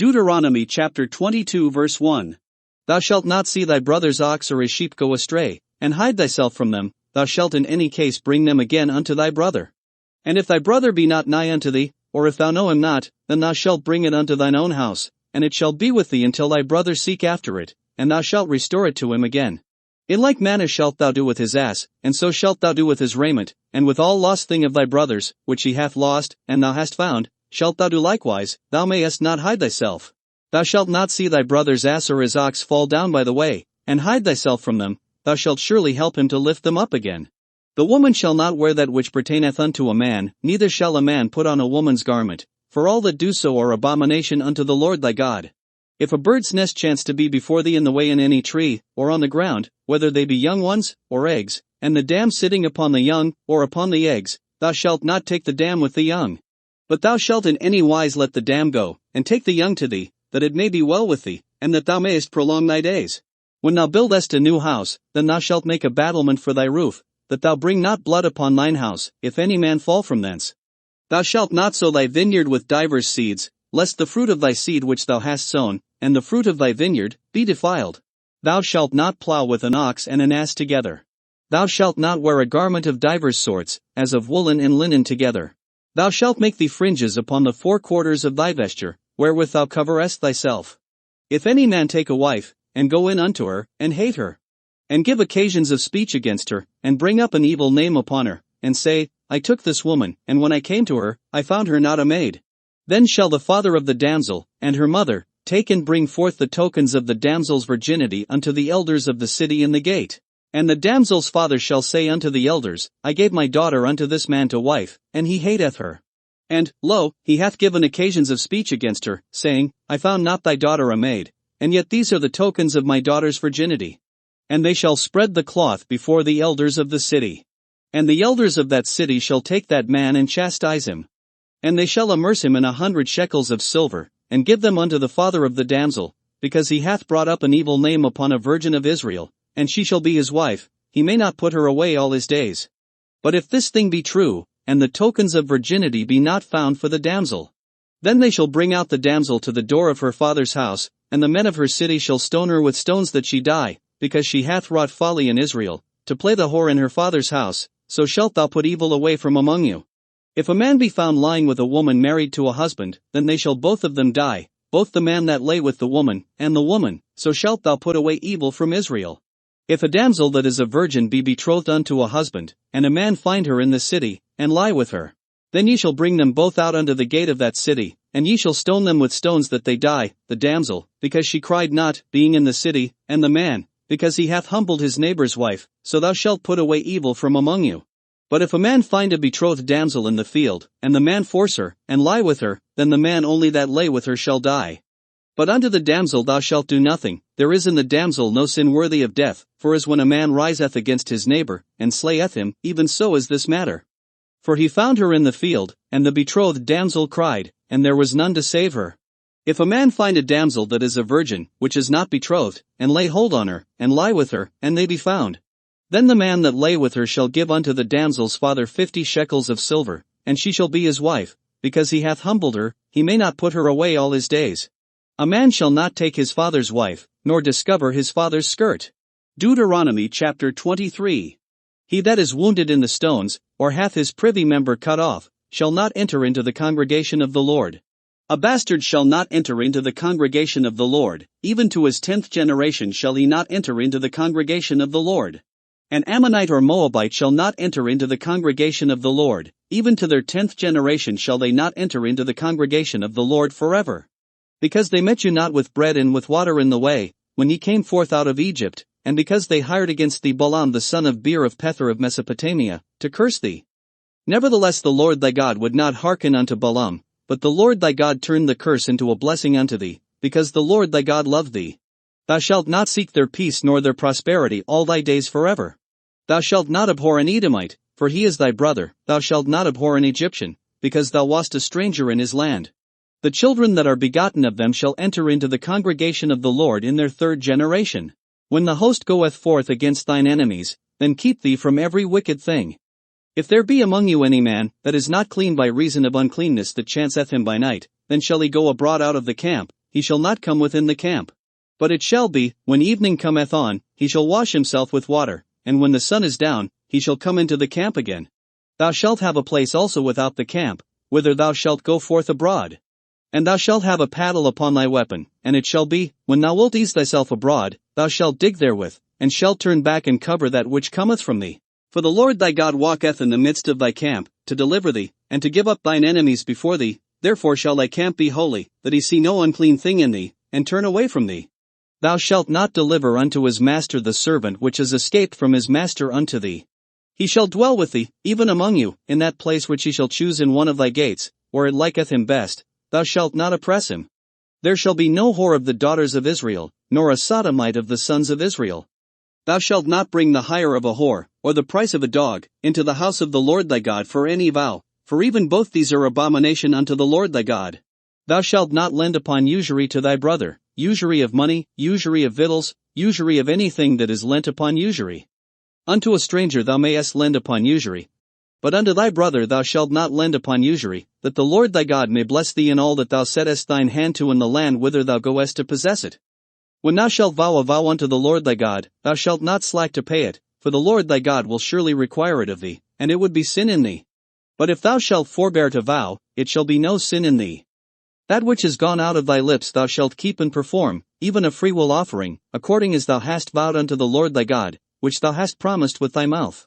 Deuteronomy chapter 22 verse 1. Thou shalt not see thy brother's ox or his sheep go astray, and hide thyself from them, thou shalt in any case bring them again unto thy brother. And if thy brother be not nigh unto thee, or if thou know him not, then thou shalt bring it unto thine own house, and it shall be with thee until thy brother seek after it, and thou shalt restore it to him again. In like manner shalt thou do with his ass, and so shalt thou do with his raiment, and with all lost thing of thy brother's, which he hath lost, and thou hast found, shalt thou do likewise. Thou mayest not hide thyself. Thou shalt not see thy brother's ass or his ox fall down by the way, and hide thyself from them, thou shalt surely help him to lift them up again. The woman shall not wear that which pertaineth unto a man, neither shall a man put on a woman's garment, for all that do so are abomination unto the Lord thy God. If a bird's nest chance to be before thee in the way in any tree, or on the ground, whether they be young ones, or eggs, and the dam sitting upon the young, or upon the eggs, thou shalt not take the dam with the young. But thou shalt in any wise let the dam go, and take the young to thee, that it may be well with thee, and that thou mayest prolong thy days. When thou buildest a new house, then thou shalt make a battlement for thy roof, that thou bring not blood upon thine house, if any man fall from thence. Thou shalt not sow thy vineyard with divers seeds, lest the fruit of thy seed which thou hast sown, and the fruit of thy vineyard, be defiled. Thou shalt not plow with an ox and an ass together. Thou shalt not wear a garment of divers sorts, as of woolen and linen together. Thou shalt make thee fringes upon the four quarters of thy vesture, wherewith thou coverest thyself. If any man take a wife, and go in unto her, and hate her, and give occasions of speech against her, and bring up an evil name upon her, and say, I took this woman, and when I came to her, I found her not a maid. Then shall the father of the damsel, and her mother, take and bring forth the tokens of the damsel's virginity unto the elders of the city in the gate. And the damsel's father shall say unto the elders, I gave my daughter unto this man to wife, and he hateth her. And, lo, he hath given occasions of speech against her, saying, I found not thy daughter a maid, and yet these are the tokens of my daughter's virginity. And they shall spread the cloth before the elders of the city. And the elders of that city shall take that man and chastise him. And they shall amerce him in 100 shekels of silver, and give them unto the father of the damsel, because he hath brought up an evil name upon a virgin of Israel, and she shall be his wife, he may not put her away all his days. But if this thing be true, and the tokens of virginity be not found for the damsel, then they shall bring out the damsel to the door of her father's house, and the men of her city shall stone her with stones that she die, because she hath wrought folly in Israel, to play the whore in her father's house, so shalt thou put evil away from among you. If a man be found lying with a woman married to a husband, then they shall both of them die, both the man that lay with the woman, and the woman, so shalt thou put away evil from Israel. If a damsel that is a virgin be betrothed unto a husband, and a man find her in the city, and lie with her, then ye shall bring them both out unto the gate of that city, and ye shall stone them with stones that they die, the damsel, because she cried not, being in the city, and the man, because he hath humbled his neighbor's wife, so thou shalt put away evil from among you. But if a man find a betrothed damsel in the field, and the man force her, and lie with her, then the man only that lay with her shall die. But unto the damsel thou shalt do nothing, there is in the damsel no sin worthy of death, for as when a man riseth against his neighbor, and slayeth him, even so is this matter. For he found her in the field, and the betrothed damsel cried, and there was none to save her. If a man find a damsel that is a virgin, which is not betrothed, and lay hold on her, and lie with her, and they be found, then the man that lay with her shall give unto the damsel's father 50 shekels of silver, and she shall be his wife, because he hath humbled her, he may not put her away all his days. A man shall not take his father's wife, nor discover his father's skirt. Deuteronomy chapter 23. He that is wounded in the stones, or hath his privy member cut off, shall not enter into the congregation of the Lord. A bastard shall not enter into the congregation of the Lord, even to his 10th generation shall he not enter into the congregation of the Lord. An Ammonite or Moabite shall not enter into the congregation of the Lord, even to their 10th generation shall they not enter into the congregation of the Lord forever. Because they met you not with bread and with water in the way, when ye came forth out of Egypt, and because they hired against thee Balaam the son of Beor of Pethor of Mesopotamia, to curse thee. Nevertheless the Lord thy God would not hearken unto Balaam, but the Lord thy God turned the curse into a blessing unto thee, because the Lord thy God loved thee. Thou shalt not seek their peace nor their prosperity all thy days forever. Thou shalt not abhor an Edomite, for he is thy brother, thou shalt not abhor an Egyptian, because thou wast a stranger in his land. The children that are begotten of them shall enter into the congregation of the Lord in their 3rd generation. When the host goeth forth against thine enemies, then keep thee from every wicked thing. If there be among you any man that is not clean by reason of uncleanness that chanceth him by night, then shall he go abroad out of the camp, he shall not come within the camp. But it shall be, when evening cometh on, he shall wash himself with water, and when the sun is down, he shall come into the camp again. Thou shalt have a place also without the camp, whither thou shalt go forth abroad. And thou shalt have a paddle upon thy weapon, and it shall be, when thou wilt ease thyself abroad, thou shalt dig therewith, and shalt turn back and cover that which cometh from thee. For the Lord thy God walketh in the midst of thy camp, to deliver thee, and to give up thine enemies before thee. Therefore shall thy camp be holy, that he see no unclean thing in thee, and turn away from thee. Thou shalt not deliver unto his master the servant which is escaped from his master unto thee. He shall dwell with thee, even among you, in that place which he shall choose in one of thy gates, where it liketh him best. Thou shalt not oppress him. There shall be no whore of the daughters of Israel, nor a sodomite of the sons of Israel. Thou shalt not bring the hire of a whore, or the price of a dog, into the house of the Lord thy God for any vow, for even both these are abomination unto the Lord thy God. Thou shalt not lend upon usury to thy brother, usury of money, usury of victuals, usury of anything that is lent upon usury. Unto a stranger thou mayest lend upon usury, but unto thy brother thou shalt not lend upon usury, that the Lord thy God may bless thee in all that thou settest thine hand to in the land whither thou goest to possess it. When thou shalt vow a vow unto the Lord thy God, thou shalt not slack to pay it, for the Lord thy God will surely require it of thee, and it would be sin in thee. But if thou shalt forbear to vow, it shall be no sin in thee. That which is gone out of thy lips thou shalt keep and perform, even a freewill offering, according as thou hast vowed unto the Lord thy God, which thou hast promised with thy mouth.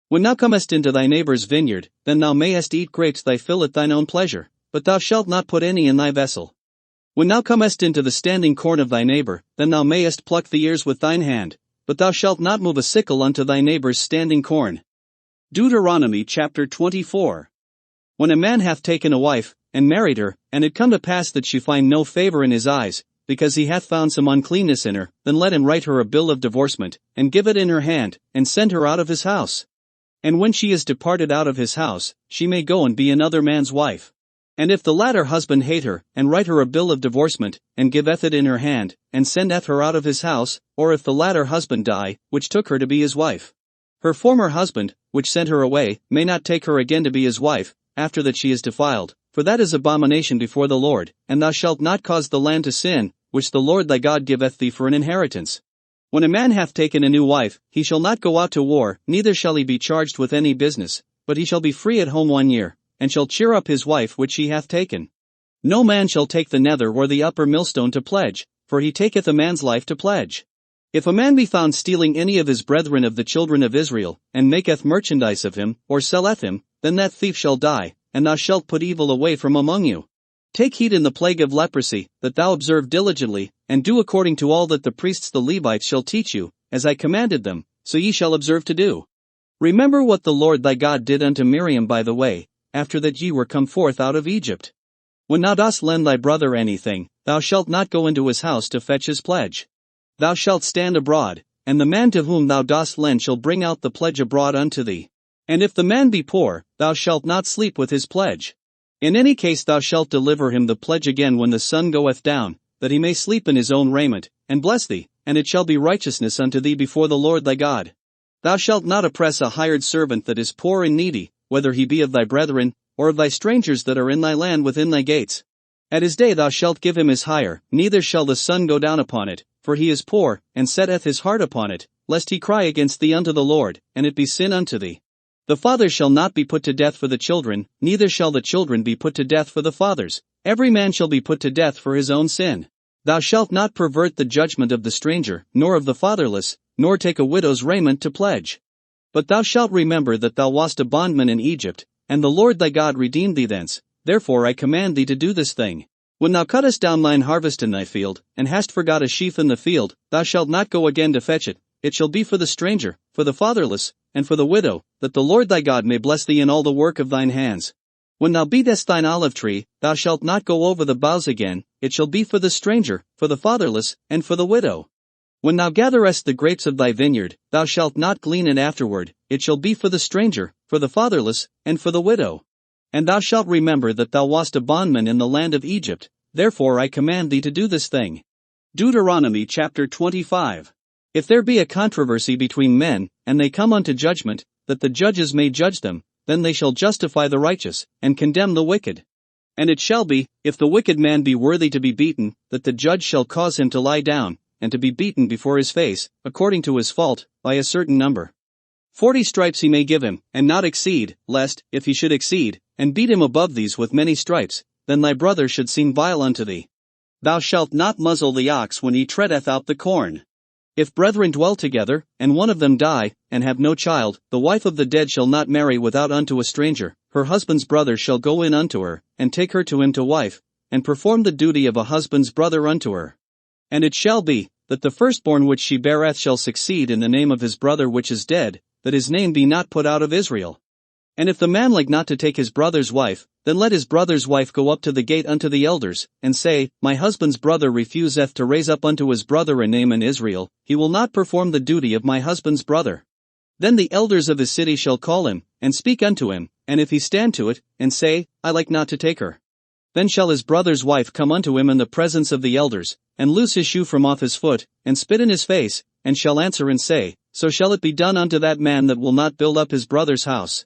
When thou comest into thy neighbor's vineyard, then thou mayest eat grapes thy fill at thine own pleasure, but thou shalt not put any in thy vessel. When thou comest into the standing corn of thy neighbor, then thou mayest pluck the ears with thine hand, but thou shalt not move a sickle unto thy neighbor's standing corn. Deuteronomy chapter 24. When a man hath taken a wife, and married her, and it come to pass that she find no favor in his eyes, because he hath found some uncleanness in her, then let him write her a bill of divorcement, and give it in her hand, and send her out of his house. And when she is departed out of his house, she may go and be another man's wife. And if the latter husband hate her, and write her a bill of divorcement, and giveth it in her hand, and sendeth her out of his house, or if the latter husband die, which took her to be his wife, her former husband, which sent her away, may not take her again to be his wife, after that she is defiled, for that is abomination before the Lord, and thou shalt not cause the land to sin, which the Lord thy God giveth thee for an inheritance. When a man hath taken a new wife, he shall not go out to war, neither shall he be charged with any business, but he shall be free at home 1 year, and shall cheer up his wife which he hath taken. No man shall take the nether or the upper millstone to pledge, for he taketh a man's life to pledge. If a man be found stealing any of his brethren of the children of Israel, and maketh merchandise of him, or selleth him, then that thief shall die, and thou shalt put evil away from among you. Take heed in the plague of leprosy, that thou observe diligently, and do according to all that the priests the Levites shall teach you, as I commanded them, so ye shall observe to do. Remember what the Lord thy God did unto Miriam by the way, after that ye were come forth out of Egypt. When thou dost lend thy brother anything, thou shalt not go into his house to fetch his pledge. Thou shalt stand abroad, and the man to whom thou dost lend shall bring out the pledge abroad unto thee. And if the man be poor, thou shalt not sleep with his pledge. In any case thou shalt deliver him the pledge again when the sun goeth down, that he may sleep in his own raiment, and bless thee, and it shall be righteousness unto thee before the Lord thy God. Thou shalt not oppress a hired servant that is poor and needy, whether he be of thy brethren, or of thy strangers that are in thy land within thy gates. At his day thou shalt give him his hire, neither shall the sun go down upon it, for he is poor, and setteth his heart upon it, lest he cry against thee unto the Lord, and it be sin unto thee. The fathers shall not be put to death for the children, neither shall the children be put to death for the fathers. Every man shall be put to death for his own sin. Thou shalt not pervert the judgment of the stranger, nor of the fatherless, nor take a widow's raiment to pledge. But thou shalt remember that thou wast a bondman in Egypt, and the Lord thy God redeemed thee thence. Therefore I command thee to do this thing. When thou cuttest down thine harvest in thy field, and hast forgot a sheaf in the field, thou shalt not go again to fetch it. It shall be for the stranger, for the fatherless, and for the widow, that the Lord thy God may bless thee in all the work of thine hands. When thou beatest thine olive tree, thou shalt not go over the boughs again, it shall be for the stranger, for the fatherless, and for the widow. When thou gatherest the grapes of thy vineyard, thou shalt not glean it afterward, it shall be for the stranger, for the fatherless, and for the widow. And thou shalt remember that thou wast a bondman in the land of Egypt, therefore I command thee to do this thing. Deuteronomy chapter 25. If there be a controversy between men, and they come unto judgment, that the judges may judge them, then they shall justify the righteous, and condemn the wicked. And it shall be, if the wicked man be worthy to be beaten, that the judge shall cause him to lie down, and to be beaten before his face, according to his fault, by a certain number. 40 stripes he may give him, and not exceed, lest, if he should exceed, and beat him above these with many stripes, then thy brother should seem vile unto thee. Thou shalt not muzzle the ox when he treadeth out the corn. If brethren dwell together, and one of them die, and have no child, the wife of the dead shall not marry without unto a stranger, her husband's brother shall go in unto her, and take her to him to wife, and perform the duty of a husband's brother unto her. And it shall be, that the firstborn which she beareth shall succeed in the name of his brother which is dead, that his name be not put out of Israel. And if the man like not to take his brother's wife, then let his brother's wife go up to the gate unto the elders, and say, My husband's brother refuseth to raise up unto his brother a name in Israel, he will not perform the duty of my husband's brother. Then the elders of his city shall call him, and speak unto him, and if he stand to it, and say, I like not to take her, then shall his brother's wife come unto him in the presence of the elders, and loose his shoe from off his foot, and spit in his face, and shall answer and say, So shall it be done unto that man that will not build up his brother's house.